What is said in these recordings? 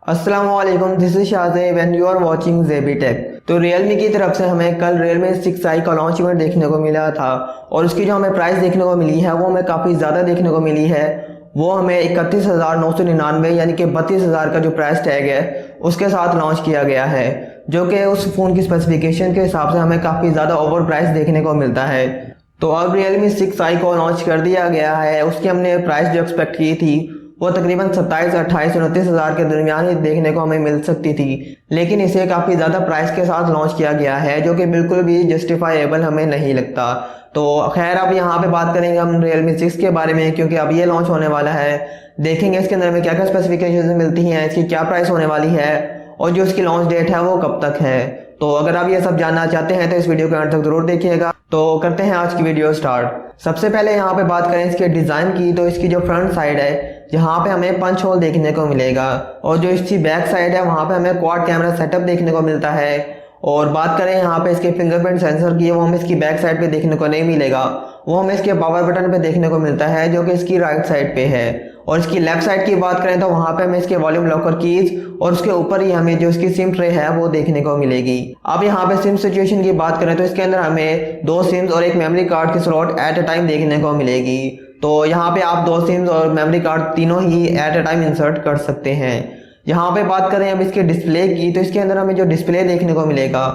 अस्सलामुअलैकुम, this is Shahzaib and you are watching Zebi tech. तो Realme की तरफ से हमें कल Realme 6i का लॉन्च इवेंट देखने को मिला था और उसकी जो हमें प्राइस देखने को मिली है वो हमें काफ़ी ज़्यादा देखने को मिली है। वो हमें 31,999 यानी कि 32,000 का जो प्राइस टैग है उसके साथ लॉन्च किया गया है, जो कि उस फ़ोन की स्पेसिफिकेशन के हिसाब से हमें काफ़ी ज़्यादा ओवर प्राइस देखने को मिलता है। तो अब Realme 6i को लॉन्च कर दिया गया है। उसकी हमने प्राइस जो एक्सपेक्ट की थी वो तकरीबन 27, 28, 29,000 के दरमियान ही देखने को हमें मिल सकती थी, लेकिन इसे काफ़ी ज़्यादा प्राइस के साथ लॉन्च किया गया है जो कि बिल्कुल भी जस्टिफाइबल हमें नहीं लगता। तो खैर अब यहाँ पे बात करेंगे हम Realme 6 के बारे में, क्योंकि अब ये लॉन्च होने वाला है। देखेंगे इसके अंदर में क्या क्या स्पेसिफिकेशन मिलती हैं, इसकी क्या प्राइस होने वाली है और जो इसकी लॉन्च डेट है वो कब तक है। तो अगर आप ये सब जानना चाहते हैं तो इस वीडियो के अंत तक जरूर देखिएगा। तो करते हैं आज की वीडियो स्टार्ट। सबसे पहले यहाँ पे बात करें इसके डिज़ाइन की, तो इसकी जो फ्रंट साइड है जहाँ पे हमें पंच होल देखने को मिलेगा और जो इसकी बैक साइड है वहाँ पे हमें क्वाड कैमरा सेटअप देखने को मिलता है। और बात करें यहाँ पे इसके फिंगरप्रिंट सेंसर की, वो हमें इसकी बैक साइड पे देखने को नहीं मिलेगा, वो हमें इसके पावर बटन पे देखने को मिलता है जो कि इसकी राइट साइड पे है। और इसकी लेफ्ट साइड की बात करें तो वहाँ पे हमें इसके वॉल्यूम लॉकर कीज और उसके ऊपर ही हमें जो इसकी सिम ट्रे है वो देखने को मिलेगी। अब यहाँ पे सिम सिचुएशन की बात करें तो इसके अंदर हमें 2 सिम्स और एक मेमोरी कार्ड की स्लॉट एट अ टाइम देखने को मिलेगी। तो यहाँ पे आप 2 सिम्स और मेमोरी कार्ड तीनों ही एट अ टाइम इंसर्ट कर सकते हैं। यहाँ पे बात करें अब इसके डिस्प्ले की, तो इसके अंदर हमें जो डिस्प्ले देखने को मिलेगा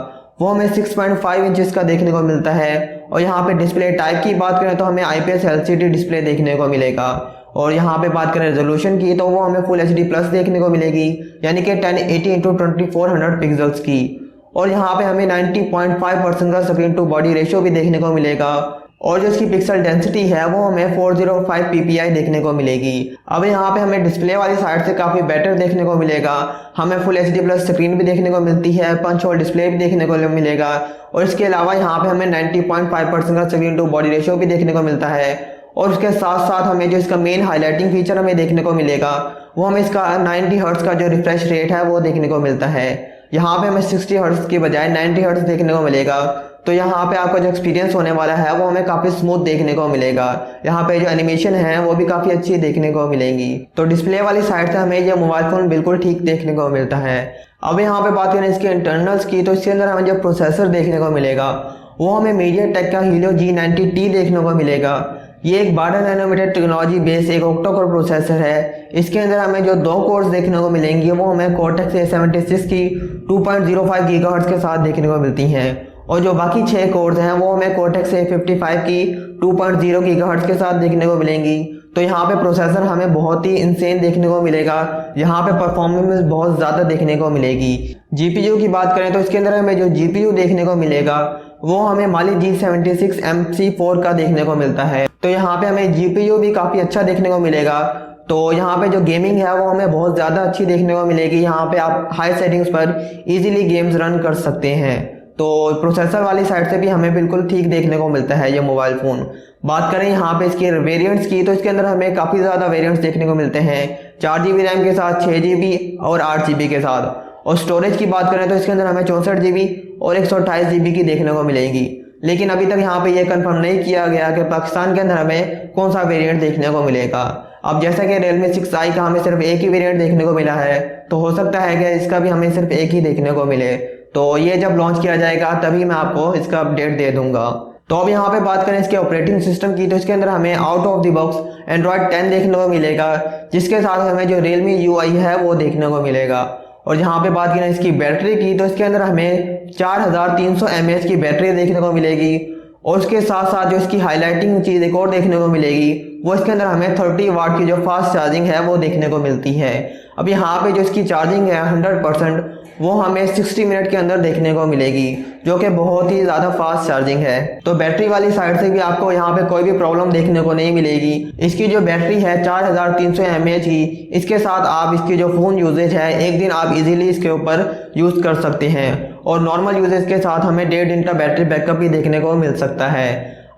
वो हमें 6.5 इंचेस का देखने को मिलता है। और यहाँ पे डिस्प्ले टाइप की बात करें तो हमें IPS LCD डिस्प्ले देखने को मिलेगा। और यहाँ पे बात करें रेजोल्यूशन की, तो वो हमें फुल HD प्लस देखने को मिलेगी, यानी कि 1080 × 2400 पिक्सल्स की। और यहाँ पे हमें 90.5% का स्क्रीन टू बॉडी रेशियो भी देखने को मिलेगा। और जो इसकी पिक्सल डेंसिटी है वो हमें 405 ppi देखने को मिलेगी। अब यहाँ पे हमें डिस्प्ले वाली साइड से काफ़ी बेटर देखने को मिलेगा। हमें फुल HD प्लस स्क्रीन भी देखने को मिलती है, पंच होल डिस्प्ले भी देखने को मिलेगा। और इसके अलावा यहाँ पे हमें 90.5% का स्क्रीन टू बॉडी रेशियो भी देखने को मिलता है। और उसके साथ साथ हमें जो इसका मेन हाईलाइटिंग फीचर हमें देखने को मिलेगा वो हमें इसका 90 हर्ट्ज का जो रिफ्रेश रेट है वो देखने को मिलता है। यहाँ पे हमें 60 हर्ट्ज की बजाय 90 हर्ट्ज देखने को मिलेगा। तो यहाँ पे आपका जो एक्सपीरियंस होने वाला है वो हमें काफ़ी स्मूथ देखने को मिलेगा। यहाँ पे जो एनिमेशन है वो भी काफ़ी अच्छी देखने को मिलेंगी। तो डिस्प्ले वाली साइड से हमें ये मोबाइल फ़ोन बिल्कुल ठीक देखने को मिलता है। अब यहाँ पे बात करें इसके इंटरनल्स की, तो इसके अंदर हमें जो प्रोसेसर देखने को मिलेगा वो हमें MediaTek का Helio G90T देखने को मिलेगा। ये एक 12 नैनोमीटर टेक्नोलॉजी बेस एक ऑक्टा कोर प्रोसेसर है। इसके अंदर हमें जो 2 कोर्स देखने को मिलेंगी वो हमें Cortex A76 की 2.05 गीगाहर्ट्ज के साथ देखने को मिलती हैं। और जो बाकी 6 कोर्स हैं वो हमें Cortex A55 की 2.0 गीगाहर्ट्ज के साथ देखने को मिलेंगी। तो यहाँ पे प्रोसेसर हमें बहुत ही इंसेन देखने को मिलेगा, यहाँ पे परफॉर्मेंस बहुत ज़्यादा देखने को मिलेगी। GPU की बात करें तो इसके अंदर हमें जो GPU देखने को मिलेगा वो हमें माली G76 MC4 का देखने को मिलता है। तो यहाँ पे हमें GPU भी काफ़ी अच्छा देखने को मिलेगा। तो यहाँ पे जो गेमिंग है वो हमें बहुत ज़्यादा अच्छी देखने को मिलेगी। यहाँ पे आप हाई सेटिंग्स पर इजीली गेम्स रन कर सकते हैं। तो प्रोसेसर वाली साइड से भी हमें बिल्कुल ठीक देखने को मिलता है ये मोबाइल फ़ोन। बात करें यहाँ पे इसके वेरिएंट्स की, तो इसके अंदर हमें काफ़ी ज़्यादा वेरिएंट्स देखने को मिलते हैं, 4GB रैम के साथ, 6GB और 8GB के साथ। और स्टोरेज की बात करें तो इसके अंदर हमें 64GB और 128GB की देखने को मिलेगी। लेकिन अभी तक यहाँ पे ये कंफर्म नहीं किया गया कि पाकिस्तान के अंदर हमें कौन सा वेरिएंट देखने को मिलेगा। अब जैसा कि Realme 6i का हमें सिर्फ एक ही वेरिएंट देखने को मिला है, तो हो सकता है कि इसका भी हमें सिर्फ एक ही देखने को मिले। तो ये जब लॉन्च किया जाएगा तभी मैं आपको इसका अपडेट दे दूंगा। तो अब यहाँ पे बात करें इसके ऑपरेटिंग सिस्टम की, तो इसके अंदर हमें out of the box Android 10 देखने को मिलेगा, जिसके साथ हमें जो Realme UI है वो देखने को मिलेगा। और यहाँ पे बात करें इसकी बैटरी की, तो इसके अंदर हमें 4300 mAh की बैटरी देखने को मिलेगी। और उसके साथ साथ जो इसकी हाईलाइटिंग चीज़ एक और देखने को मिलेगी वो इसके अंदर हमें 30 वाट की जो फास्ट चार्जिंग है वो देखने को मिलती है। अब यहाँ पे जो इसकी चार्जिंग है 100% वो हमें 60 मिनट के अंदर देखने को मिलेगी, जो कि बहुत ही ज़्यादा फास्ट चार्जिंग है। तो बैटरी वाली साइड से भी आपको यहाँ पे कोई भी प्रॉब्लम देखने को नहीं मिलेगी। इसकी जो बैटरी है 4300 mAh की, इसके साथ आप इसकी जो फ़ोन यूजेज है एक दिन आप इजीली इसके ऊपर यूज़ कर सकते हैं। और नॉर्मल यूजेज के साथ हमें 1.5 दिन का बैटरी बैकअप भी देखने को मिल सकता है।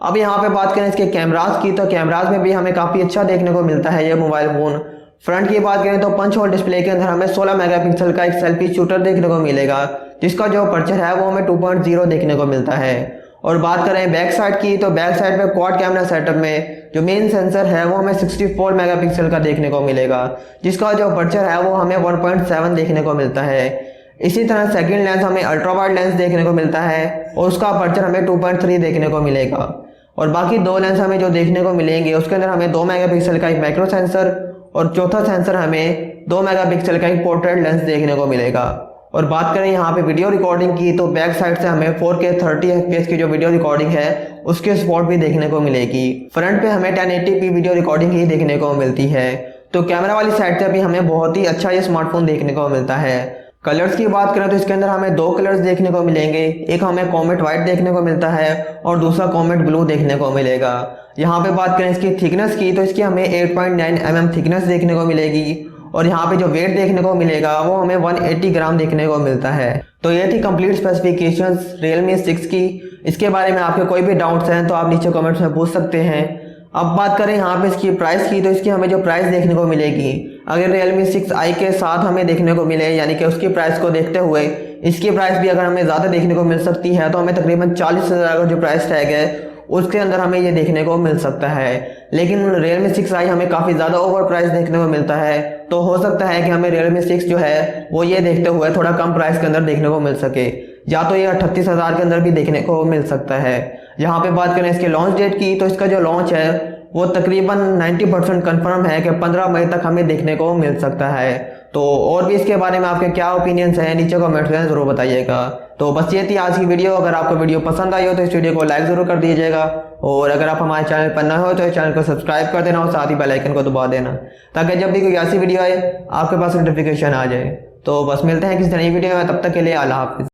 अब यहाँ पे बात करें इसके कैमरास की, तो कैमरास में भी हमें काफ़ी अच्छा देखने को मिलता है ये मोबाइल फ़ोन। फ्रंट की बात करें तो पंच होल डिस्प्ले के अंदर हमें 16 मेगापिक्सल का एक सेल्फी शूटर देखने को मिलेगा, जिसका जो अपर्चर है वो हमें 2.0 देखने को मिलता है। और बात करें बैक साइड की, तो बैक साइड पे क्वाड कैमरा सेटअप में जो मेन सेंसर है वो हमें 64 मेगापिक्सल का देखने को मिलेगा, जिसका जो अपर्चर है वो हमें 1.7 देखने को मिलता है। इसी तरह सेकंड लेंस हमें अल्ट्रा वाइड लेंस देखने को मिलता है और उसका अपर्चर हमें 2.3 देखने को मिलेगा। और बाकी दो लेंस हमें जो देखने को मिलेंगे उसके अंदर हमें 2 मेगापिक्सल का एक मैक्रो सेंसर और चौथा सेंसर हमें 2 मेगापिक्सल का एक पोर्ट्रेट लेंस देखने को मिलेगा। और बात करें यहाँ पे वीडियो रिकॉर्डिंग की, तो बैक साइड से हमें 4K 30 FPS की जो वीडियो रिकॉर्डिंग है उसके सपोर्ट भी देखने को मिलेगी। फ्रंट पे हमें 1080p वीडियो रिकॉर्डिंग ही देखने को मिलती है। तो कैमरा वाली साइड से भी हमें बहुत ही अच्छा ये स्मार्टफोन देखने को मिलता है। कलर्स की बात करें तो इसके अंदर हमें 2 कलर्स देखने को मिलेंगे, एक हमें कॉमेट वाइट देखने को मिलता है और दूसरा कॉमेट ब्लू देखने को मिलेगा। यहाँ पे बात करें इसकी थिकनेस की, तो इसकी हमें 8.9 mm थिकनेस देखने को मिलेगी और यहाँ पे जो वेट देखने को मिलेगा वो हमें 180 ग्राम देखने को मिलता है। तो ये थी कंप्लीट स्पेसिफिकेशंस Realme 6 की। इसके बारे में आपके कोई भी डाउट्स हैं तो आप नीचे कमेंट्स में पूछ सकते हैं। अब बात करें यहाँ पे इसकी प्राइस की, तो इसकी हमें जो प्राइस देखने को मिलेगी अगर Realme 6i के साथ हमें देखने को मिले, यानी कि उसकी प्राइस को देखते हुए इसकी प्राइस भी अगर हमें ज़्यादा देखने को मिल सकती है, तो हमें तकरीबन 40,000 का जो प्राइस टैग है उसके अंदर हमें ये देखने को मिल सकता है। लेकिन Realme 6i हमें काफ़ी ज़्यादा ओवर प्राइस देखने को मिलता है, तो हो सकता है कि हमें Realme 6 जो है वो ये देखते हुए थोड़ा कम प्राइस के अंदर देखने को मिल सके, या तो ये 38,000 के अंदर भी देखने को मिल सकता है। यहाँ पे बात करें इसके लॉन्च डेट की, तो इसका जो लॉन्च है वो तकरीबन 90% कन्फर्म है कि 15 मई तक हमें देखने को मिल सकता है। तो और भी इसके बारे में आपके क्या ओपिनियंस हैं नीचे कमेंट्स में ज़रूर बताइएगा। तो बस ये थी आज की वीडियो। अगर आपको वीडियो पसंद आई हो तो इस वीडियो को लाइक ज़रूर कर दीजिएगा और अगर आप हमारे चैनल पर नए हो तो इस चैनल को सब्सक्राइब कर देना और साथ ही बेल आइकन को दबा देना, ताकि जब भी कोई ऐसी वीडियो आए आपके पास नोटिफिकेशन आ जाए। तो बस मिलते हैं किसी नई वीडियो में, तब तक के लिए अल्लाह हाफिज़।